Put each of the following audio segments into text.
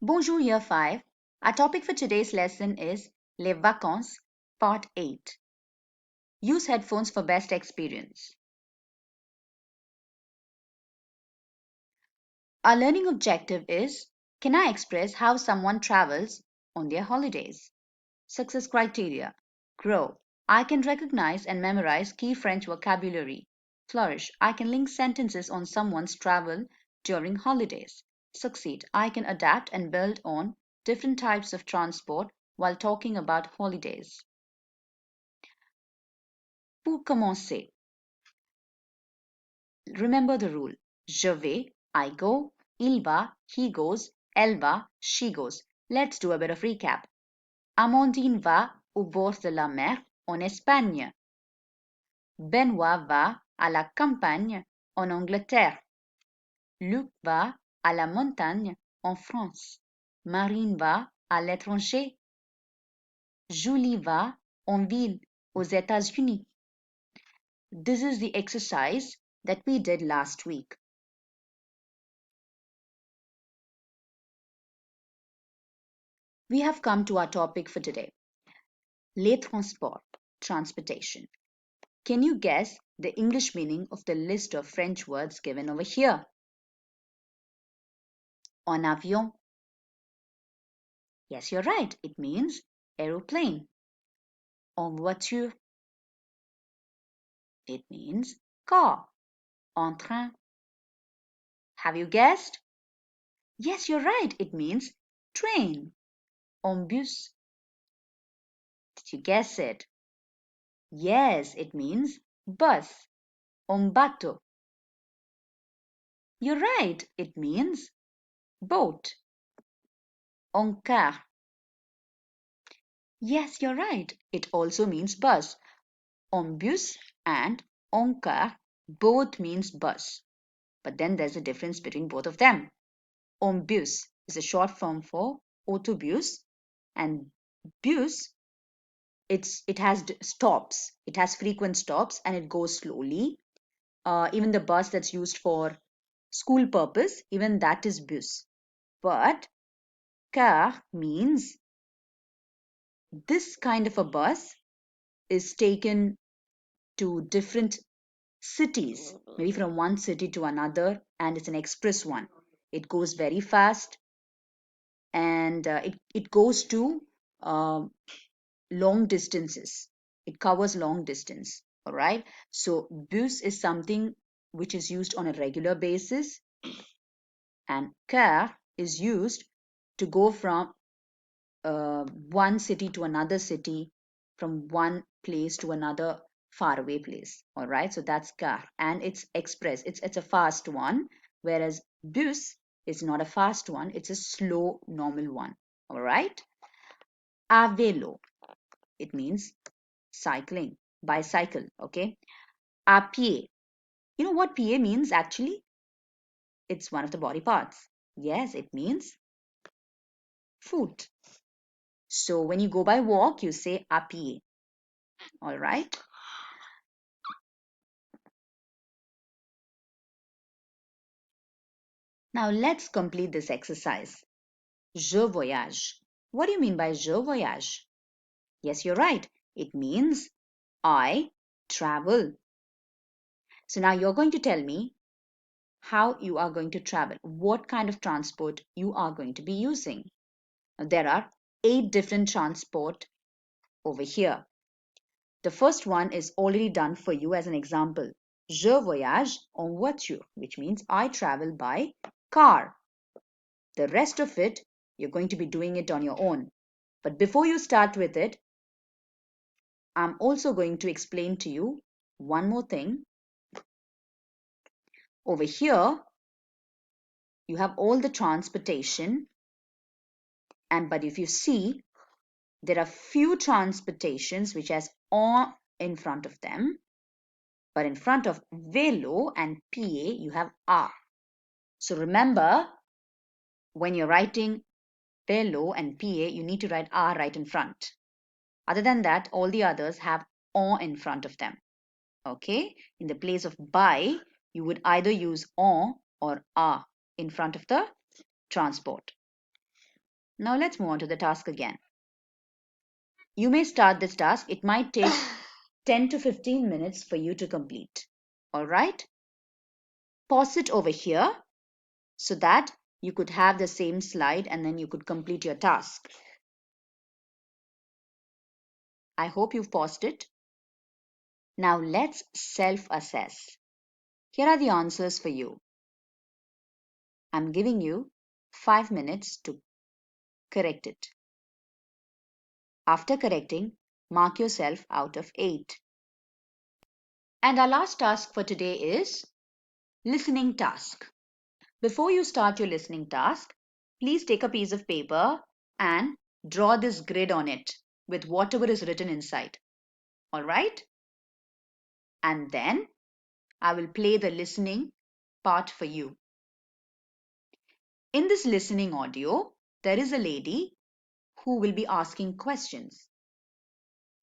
Bonjour, Year 5. Our topic for today's lesson is Les Vacances, Part 8. Use headphones for best experience. Our learning objective is, can I express how someone travels on their holidays? Success criteria. Grow. I can recognize and memorize key French vocabulary. Flourish. I can link sentences on someone's travel during holidays. Succeed. I can adapt and build on different types of transport while talking about holidays. Pour commencer, remember the rule. Je vais, I go. Il va, he goes. Elle va, she goes. Let's do a bit of recap. Amandine va au bord de la mer en Espagne. Benoît va à la campagne en Angleterre. Luc va à la montagne en France. Marine va à l'étranger. Julie va en ville aux États-Unis. This is the exercise that we did last week. We have come to our topic for today. Les transports, transportation. Can you guess the English meaning of the list of French words given over here? En avion. Yes, you're right. It means aeroplane. En voiture. It means car. En train. Have you guessed? Yes, you're right. It means train. En bus. Did you guess it? Yes, it means bus. En bateau. You're right. It means boat. En car. Yes, you're right. It also means bus. En bus and en car both means bus. But then there's a difference between both of them. En bus is a short form for autobus, and bus it has stops. It has frequent stops and it goes slowly. Even the bus that's used for school purpose, even that is bus. But car means this kind of a bus is taken to different cities, maybe from one city to another, and it's an express one. It goes very fast and it goes to um long distances. It covers long distance. All right. So bus is something which is used on a regular basis, and car is used to go from one city to another city, from one place to another faraway place. All right, so that's car, and it's express. It's a fast one, whereas bus is not a fast one. It's a slow, normal one. All right. A vélo, it means cycling, bicycle. Okay. A pied. You know what pied means actually? It's one of the body parts. Yes, it means foot. So when you go by walk, you say a pied. All right. Now let's complete this exercise. Je voyage. What do you mean by je voyage? Yes, you're right. It means I travel. So now you're going to tell me how you are going to travel, what kind of transport you are going to be using. Now, there are 8 different transport over here. The first one is already done for you as an example. Je voyage en voiture, which means I travel by car. The rest of it, you're going to be doing it on your own. But before you start with it, I'm also going to explain to you one more thing. Over here, you have all the transportation, but if you see, there are few transportations which has en in front of them, but in front of vélo and pied, you have a. So remember, when you're writing vélo and pied, you need to write a right in front. Other than that, all the others have en in front of them. Okay, in the place of by, you would either use en or a in front of the transport. Now let's move on to the task again. You may start this task. It might take 10 to 15 minutes for you to complete. All right? Pause it over here so that you could have the same slide and then you could complete your task. I hope you've paused it. Now let's self-assess. Here are the answers for you. I'm giving you 5 minutes to correct it. After correcting, mark yourself out of 8. And our last task for today is listening task. Before you start your listening task, please take a piece of paper and draw this grid on it with whatever is written inside. All right? And then I will play the listening part for you. In this listening audio, there is a lady who will be asking questions.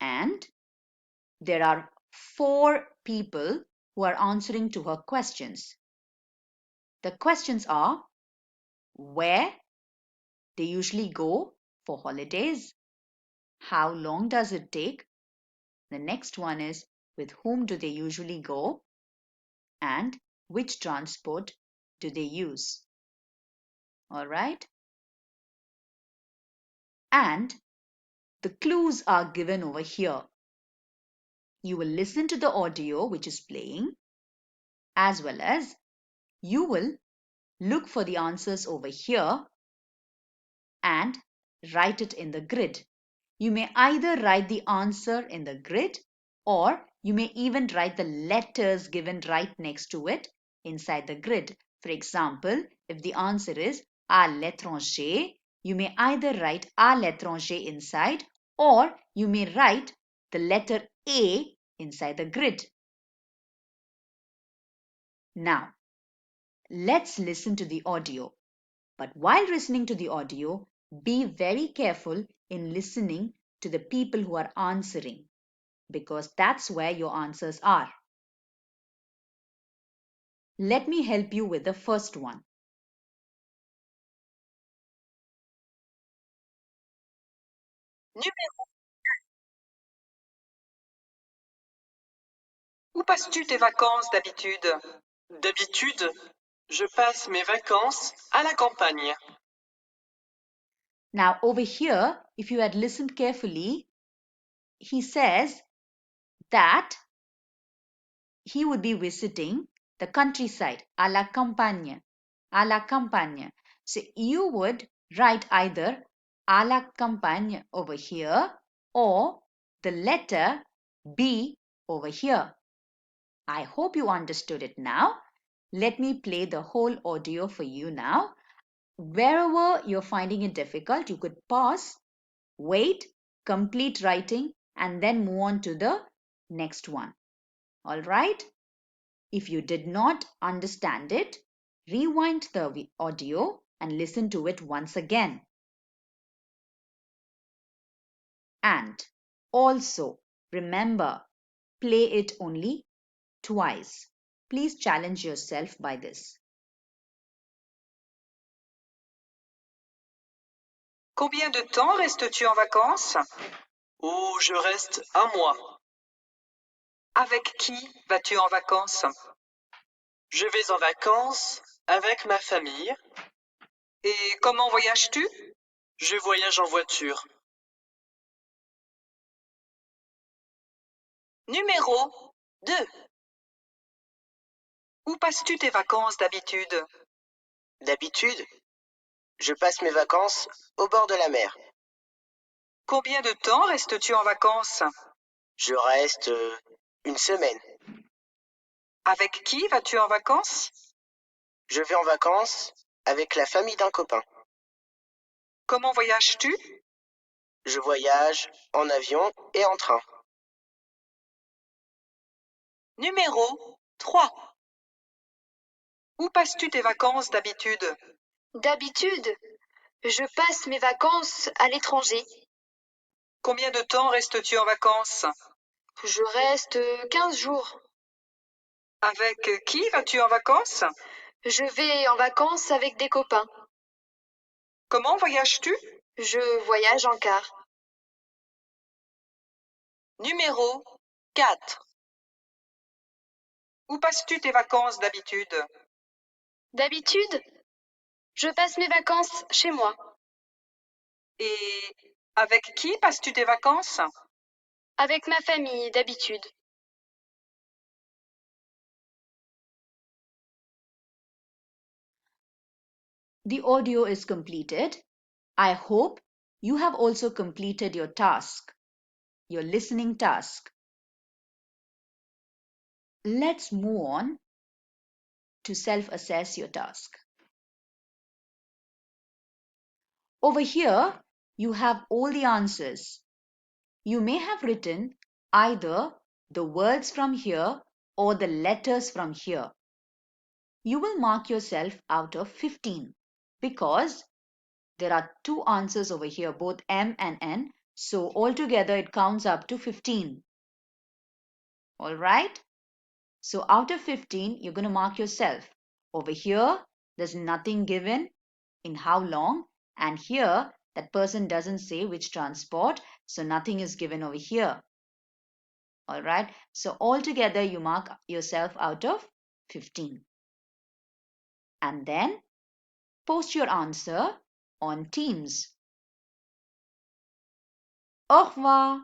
And there are 4 people who are answering to her questions. The questions are where they usually go for holidays, how long does it take? The next one is with whom do they usually go? And which transport do they use? All right. And the clues are given over here. You will listen to the audio which is playing, as well as you will look for the answers over here and write it in the grid. You may either write the answer in the grid or you may even write the letters given right next to it inside the grid. For example, if the answer is à l'étranger, you may either write à l'étranger inside or you may write the letter A inside the grid. Now, let's listen to the audio. But while listening to the audio, be very careful in listening to the people who are answering, because that's where your answers are. Let me help you with the first one. Numéro. Où passes-tu tes vacances d'habitude? D'habitude, je passe mes vacances à la campagne. Now, over here, if you had listened carefully, he says that he would be visiting the countryside, à la campagne, à la campagne. So you would write either à la campagne over here or the letter B over here. I hope you understood it now. Let me play the whole audio for you now. Wherever you're finding it difficult, you could pause, wait, complete writing, and then move on to the next one. All right? If you did not understand it, rewind the audio and listen to it once again. And also remember, play it only twice. Please challenge yourself by this. Combien de temps restes-tu en vacances? Oh, je reste un mois. Avec qui vas-tu en vacances? Je vais en vacances avec ma famille. Et comment voyages-tu? Je voyage en voiture. Numéro 2. Où passes-tu tes vacances d'habitude? D'habitude, je passe mes vacances au bord de la mer. Combien de temps restes-tu en vacances? Je reste une semaine. Avec qui vas-tu en vacances? Je vais en vacances avec la famille d'un copain. Comment voyages-tu? Je voyage en avion et en train. Numéro 3. Où passes-tu tes vacances d'habitude? D'habitude, je passe mes vacances à l'étranger. Combien de temps restes-tu en vacances? Je reste 15 jours. Avec qui vas-tu en vacances? Je vais en vacances avec des copains. Comment voyages-tu? Je voyage en car. Numéro 4. Où passes-tu tes vacances d'habitude? D'habitude, je passe mes vacances chez moi, Et avec qui passes-tu tes vacances? avec ma famille d'habitude. The audio is completed. I hope you have also completed your task, your listening task. Let's move on to self-assess your task. Over here, you have all the answers. You may have written either the words from here or the letters from here. You will mark yourself out of 15 because there are two answers over here, both M and N. So altogether it counts up to 15. All right. So out of 15, you're going to mark yourself. Over here, there's nothing given in how long. And here, that person doesn't say which transport. So nothing is given over here. All right. So altogether, you mark yourself out of 15. And then post your answer on Teams. Au revoir.